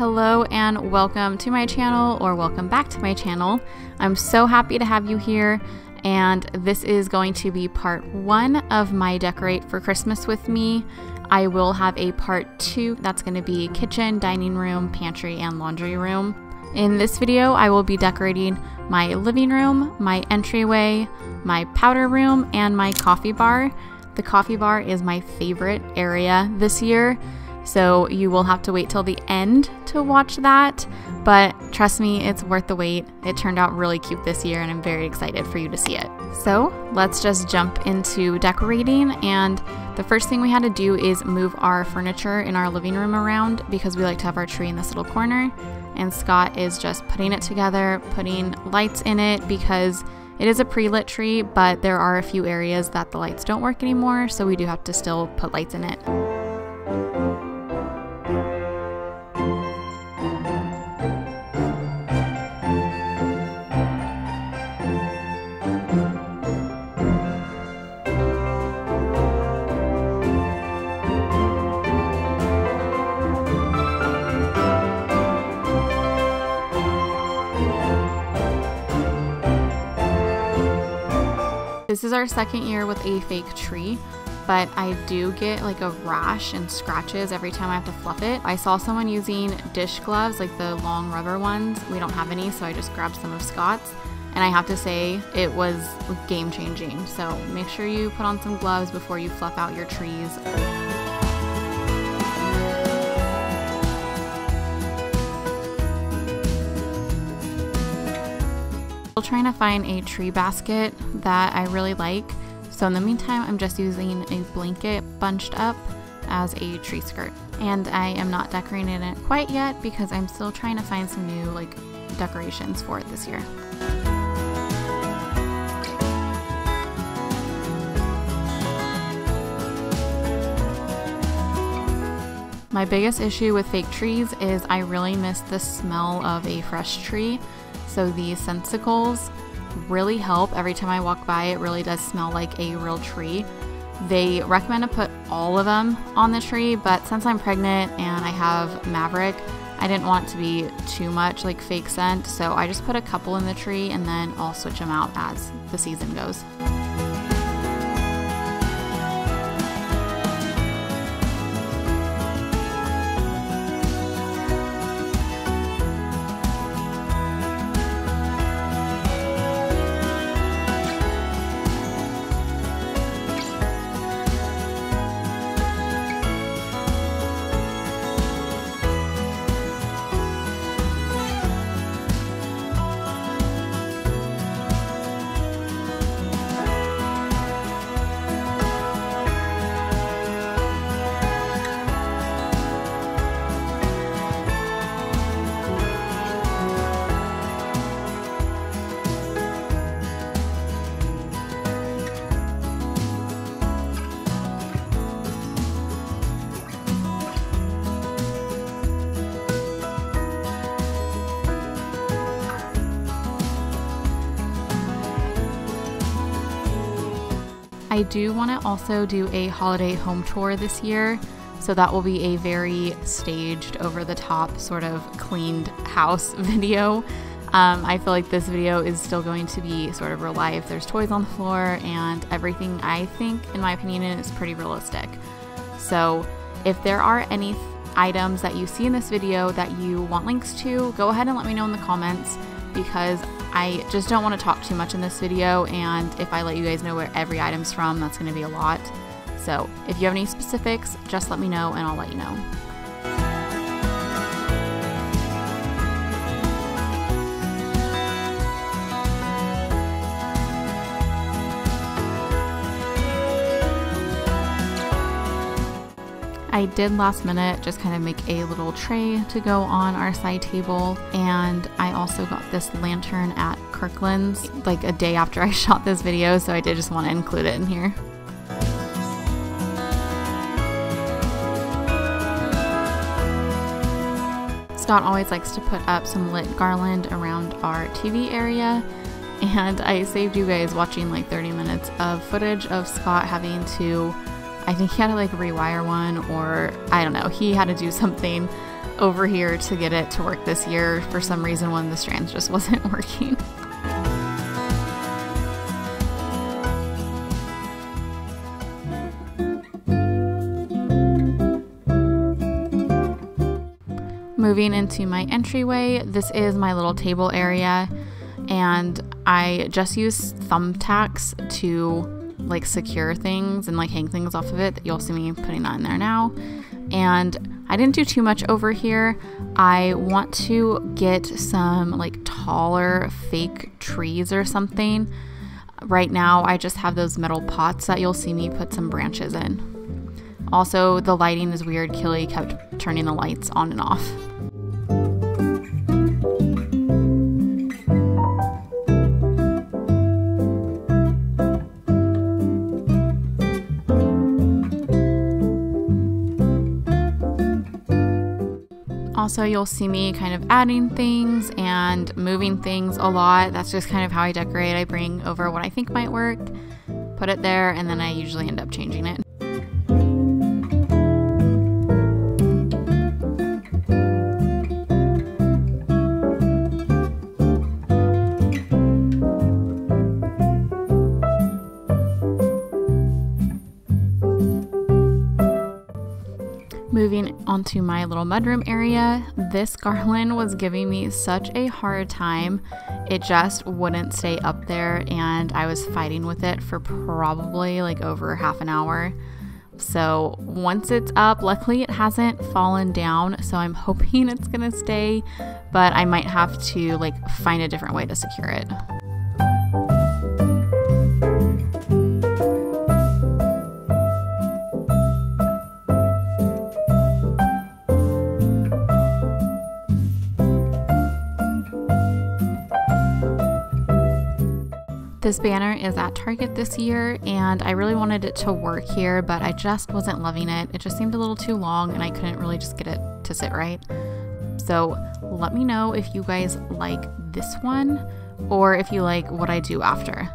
Hello and welcome to my channel, or welcome back to my channel. I'm so happy to have you here, and this is going to be part 1 of my decorate for Christmas with me. I will have a part 2 that's going to be kitchen, dining room, pantry, and laundry room. In this video, I will be decorating my living room, my entryway, my powder room, and my coffee bar. The coffee bar is my favorite area this year, so you will have to wait till the end to watch that, but trust me, it's worth the wait. It turned out really cute this year, and I'm very excited for you to see it. So let's just jump into decorating, and the first thing we had to do is move our furniture in our living room around because we like to have our tree in this little corner, and Scott is just putting it together, putting lights in it because it is a pre-lit tree, but there are a few areas that the lights don't work anymore, so we do have to still put lights in it. This is our second year with a fake tree, but I do get like a rash and scratches every time I have to fluff it. I saw someone using dish gloves, like the long rubber ones. We don't have any, so I just grabbed some of Scott's, and I have to say it was game changing. So make sure you put on some gloves before you fluff out your trees. Still trying to find a tree basket that I really like, so in the meantime I'm just using a blanket bunched up as a tree skirt, and I am not decorating it quite yet because I'm still trying to find some new decorations for it this year. My biggest issue with fake trees is I really miss the smell of a fresh tree. So these sensicles really help. Every time I walk by, it really does smell like a real tree. They recommend to put all of them on the tree, but since I'm pregnant and I have Maverick, I didn't want it to be too much like fake scent, so I just put a couple in the tree and then I'll switch them out as the season goes. I do want to also do a holiday home tour this year, so that will be a very staged, over-the-top, sort of cleaned house video. I feel like this video is still going to be sort of real life. There's toys on the floor and everything, I think, in my opinion, is pretty realistic. So if there are any items that you see in this video that you want links to, go ahead and let me know in the comments, because I just don't want to talk too much in this video, and if I let you guys know where every item's from, that's going to be a lot. So if you have any specifics, just let me know and I'll let you know. I did last minute just kind of make a little tray to go on our side table, and I also got this lantern at Kirkland's like a day after I shot this video, so I did just want to include it in here. Scott always likes to put up some lit garland around our TV area, and I saved you guys watching like 30 minutes of footage of Scott having to I think he had to like rewire one, or I don't know, he had to do something over here to get it to work this year. For some reason, one of the strands just wasn't working. Moving into my entryway, this is my little table area, and I just use thumbtacks to like secure things and like hang things off of it. You'll see me putting that in there now. And I didn't do too much over here. I want to get some like taller fake trees or something. Right now I just have those metal pots that you'll see me put some branches in. Also, the lighting is weird. Killy kept turning the lights on and off. Also, you'll see me kind of adding things and moving things a lot. That's just kind of how I decorate. I bring over what I think might work, put it there, and then I usually end up changing it. Moving onto my little mudroom area, this garland was giving me such a hard time. It just wouldn't stay up there, and I was fighting with it for probably like over half an hour. So once it's up, luckily it hasn't fallen down, so I'm hoping it's gonna stay, but I might have to like find a different way to secure it. This banner is at Target this year, and I really wanted it to work here, but I just wasn't loving it. It just seemed a little too long, and I couldn't really just get it to sit right. So let me know if you guys like this one, or if you like what I do after.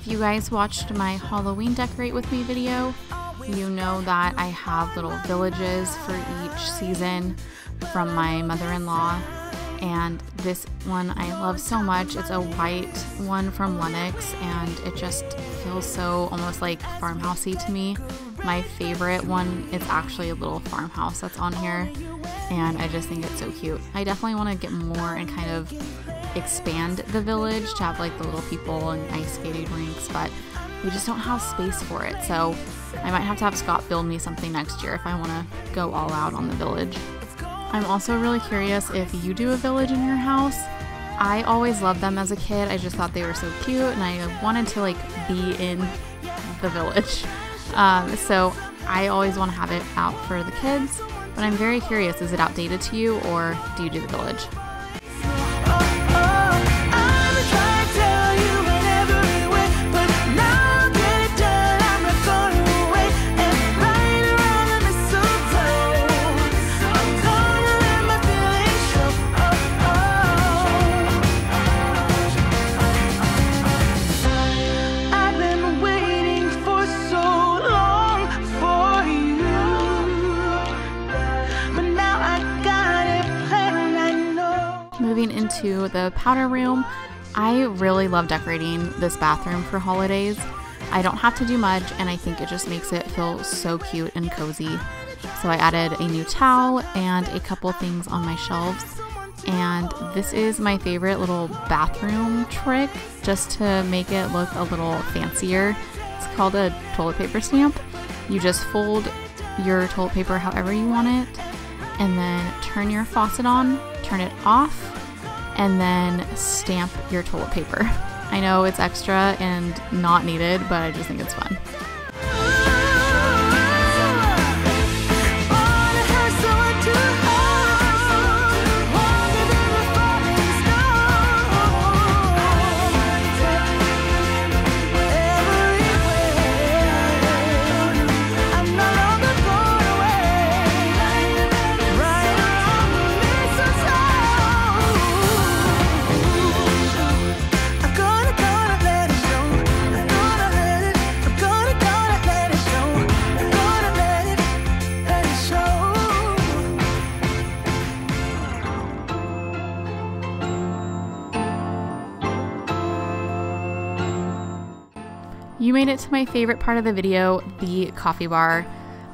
You guys watched my Halloween decorate with me video, you know that I have little villages for each season from my mother-in-law, and this one I love so much. It's a white one from Lennox, and it just feels so almost like farmhousey to me. My favorite one is actually a little farmhouse that's on here, and I just think it's so cute. I definitely want to get more and kind of expand the village to have like the little people and ice skating rinks, but we just don't have space for it, so I might have to have Scott build me something next year if I want to go all out on the village. I'm also really curious if you do a village in your house. I always loved them as a kid. I just thought they were so cute, and I wanted to like be in the village. So I always want to have it out for the kids, but I'm very curious, is it outdated to you, or do you do the village? to the powder room. I really love decorating this bathroom for holidays. I don't have to do much, and I think it just makes it feel so cute and cozy. So I added a new towel and a couple things on my shelves. And this is my favorite little bathroom trick, just to make it look a little fancier. It's called a toilet paper stamp. You just fold your toilet paper however you want it, and then turn your faucet on, turn it off, and then stamp your toilet paper. I know it's extra and not needed, but I just think it's fun. You made it to my favorite part of the video, the coffee bar.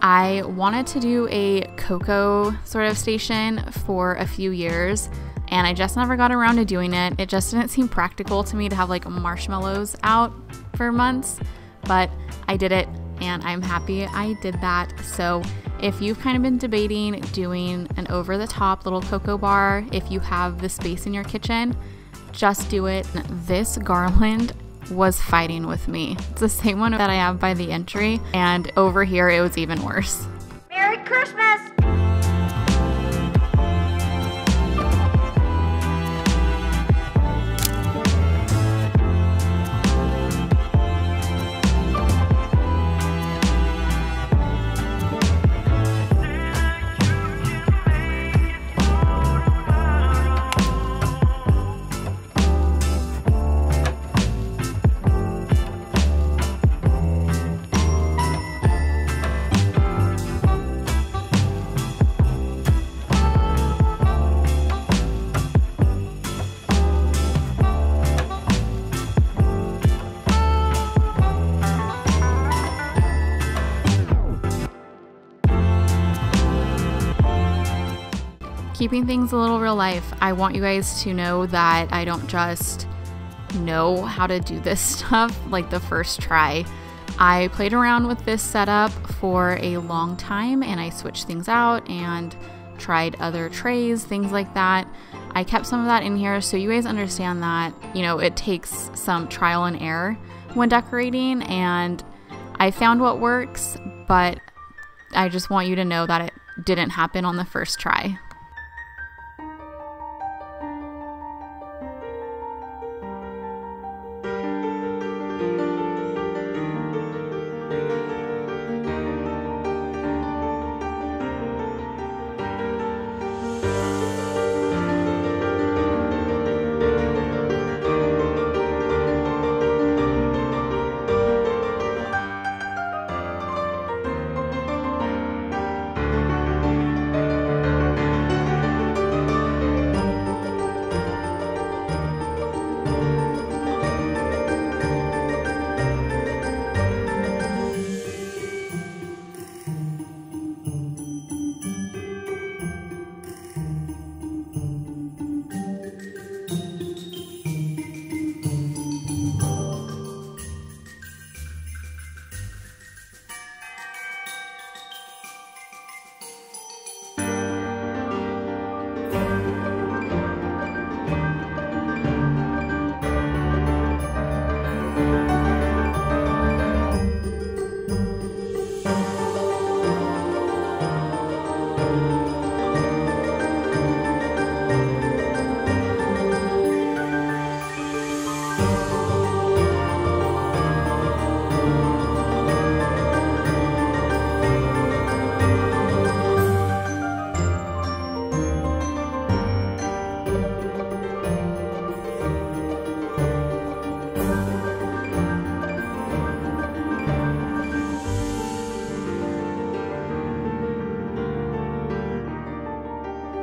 I wanted to do a cocoa sort of station for a few years, and I just never got around to doing it. It just didn't seem practical to me to have like marshmallows out for months, but I did it and I'm happy I did that. So if you've kind of been debating doing an over-the-top little cocoa bar, if you have the space in your kitchen, just do it. This garland was fighting with me. It's the same one that I have by the entry, and over here it was even worse. Merry Christmas! Keeping things a little real life, I want you guys to know that I don't just know how to do this stuff like the first try. I played around with this setup for a long time, and I switched things out and tried other trays, things like that. I kept some of that in here so you guys understand that, you know, it takes some trial and error when decorating, and I found what works, but I just want you to know that it didn't happen on the first try.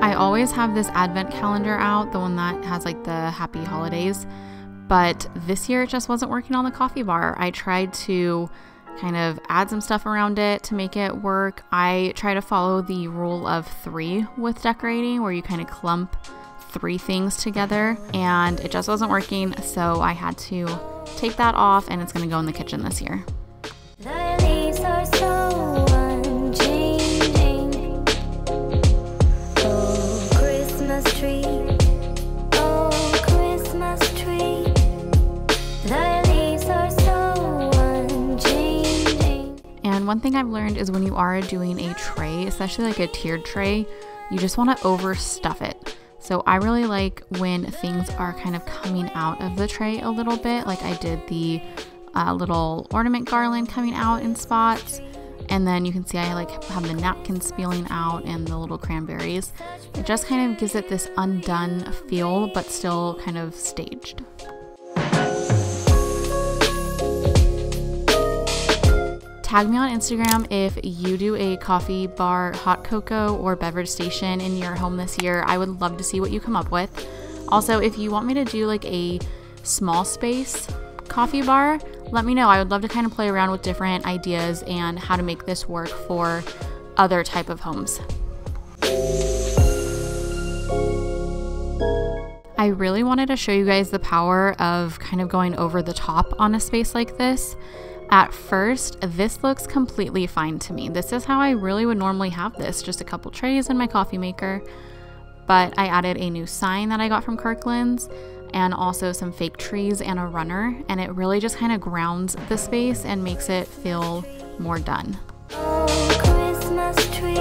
I always have this advent calendar out, the one that has like the happy holidays, but this year it just wasn't working on the coffee bar. I tried to kind of add some stuff around it to make it work. I try to follow the rule of 3 with decorating, where you kind of clump 3 things together, and it just wasn't working, so I had to take that off, and it's going to go in the kitchen this year. The leaves are so unchanging. Oh, Christmas tree. Oh, Christmas tree. The leaves are so unchanging. And one thing I've learned is when you are doing a tray, especially like a tiered tray, you just want to overstuff it. So I really like when things are kind of coming out of the tray a little bit, like I did the little ornament garland coming out in spots, and then you can see I like have the napkins spilling out and the little cranberries. It just kind of gives it this undone feel, but still kind of staged. Tag me on Instagram if you do a coffee bar, hot cocoa, or beverage station in your home this year. I would love to see what you come up with. Also, if you want me to do like a small space coffee bar, let me know. I would love to kind of play around with different ideas and how to make this work for other type of homes. I really wanted to show you guys the power of kind of going over the top on a space like this. At first, this looks completely fine to me. This is how I really would normally have this, just a couple trays and my coffee maker. But I added a new sign that I got from Kirkland's, and also some fake trees and a runner, and it really just kind of grounds the space and makes it feel more done. Oh, Christmas tree.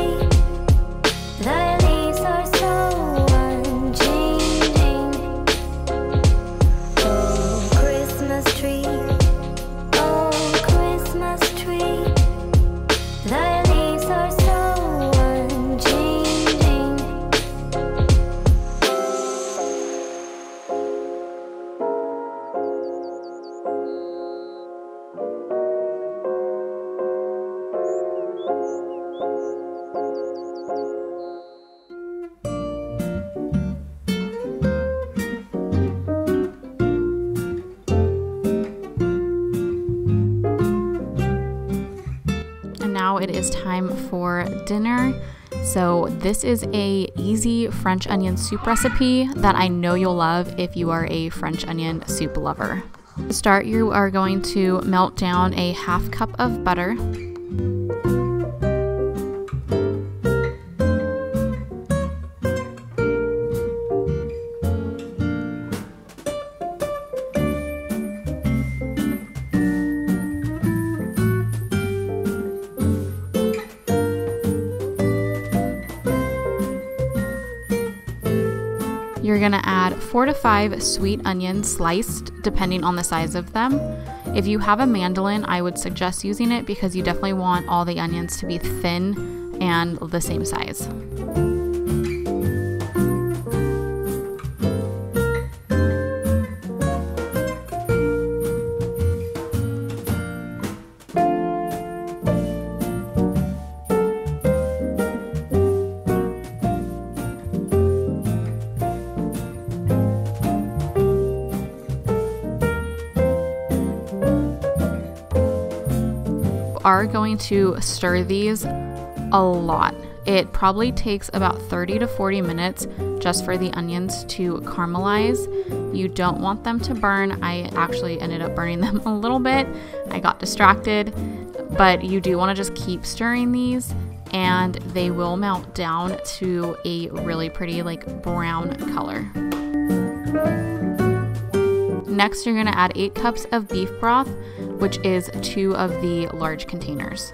The leaves are so unchanging. Oh, Christmas tree. Oh, Christmas tree. The leaves are so unchanging. Now it is time for dinner. So this is a easy French onion soup recipe that I know you'll love if you are a French onion soup lover. To start, you are going to melt down a ½ cup of butter. You're gonna add 4 to 5 sweet onions sliced, depending on the size of them. If you have a mandolin, I would suggest using it because you definitely want all the onions to be thin and the same size. Are going to stir these a lot. It probably takes about 30 to 40 minutes just for the onions to caramelize. You don't want them to burn. I actually ended up burning them a little bit. I got distracted, but you do want to just keep stirring these and they will melt down to a really pretty like brown color. Next, you're gonna add 8 cups of beef broth, which is 2 of the large containers.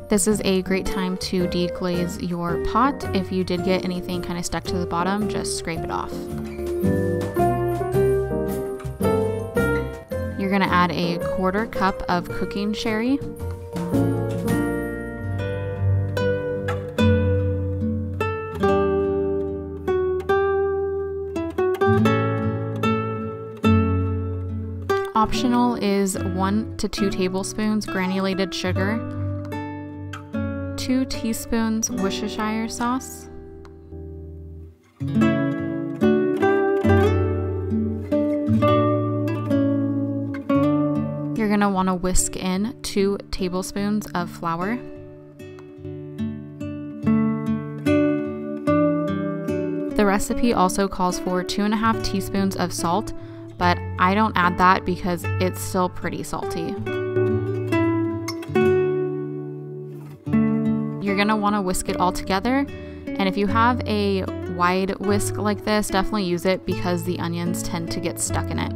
This is a great time to deglaze your pot. If you did get anything kind of stuck to the bottom, just scrape it off. You're gonna add a 1/4 cup of cooking sherry. Optional is 1 to 2 tablespoons granulated sugar, 2 teaspoons Worcestershire sauce, you're going to want to whisk in 2 tablespoons of flour, the recipe also calls for 2.5 teaspoons of salt, but I don't add that because it's still pretty salty. You're gonna wanna whisk it all together, and if you have a wide whisk like this, definitely use it because the onions tend to get stuck in it.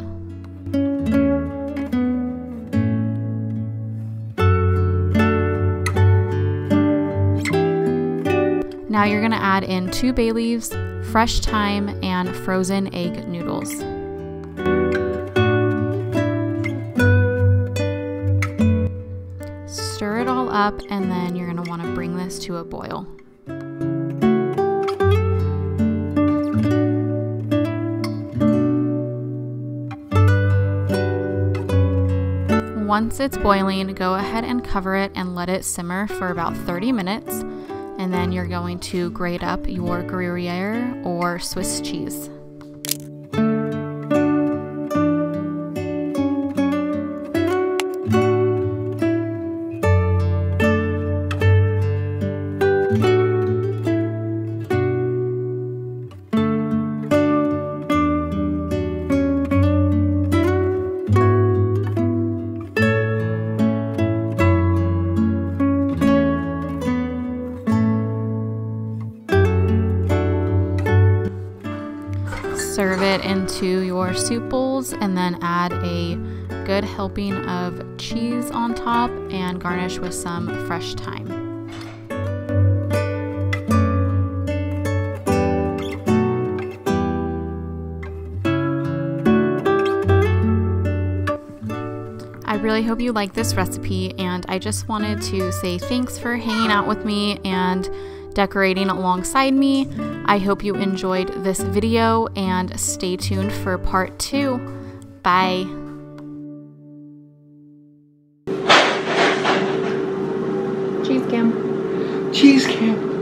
Now you're gonna add in 2 bay leaves, fresh thyme, and frozen egg noodles. Stir it all up, and then you're going to want to bring this to a boil. Once it's boiling, go ahead and cover it and let it simmer for about 30 minutes, and then you're going to grate up your Gruyere or Swiss cheese. Serve it into your soup bowls and then add a good helping of cheese on top and garnish with some fresh thyme. I really hope you like this recipe, and I just wanted to say thanks for hanging out with me and decorating alongside me. I hope you enjoyed this video, and stay tuned for part 2. Bye. Cheese cam. Cheese cam.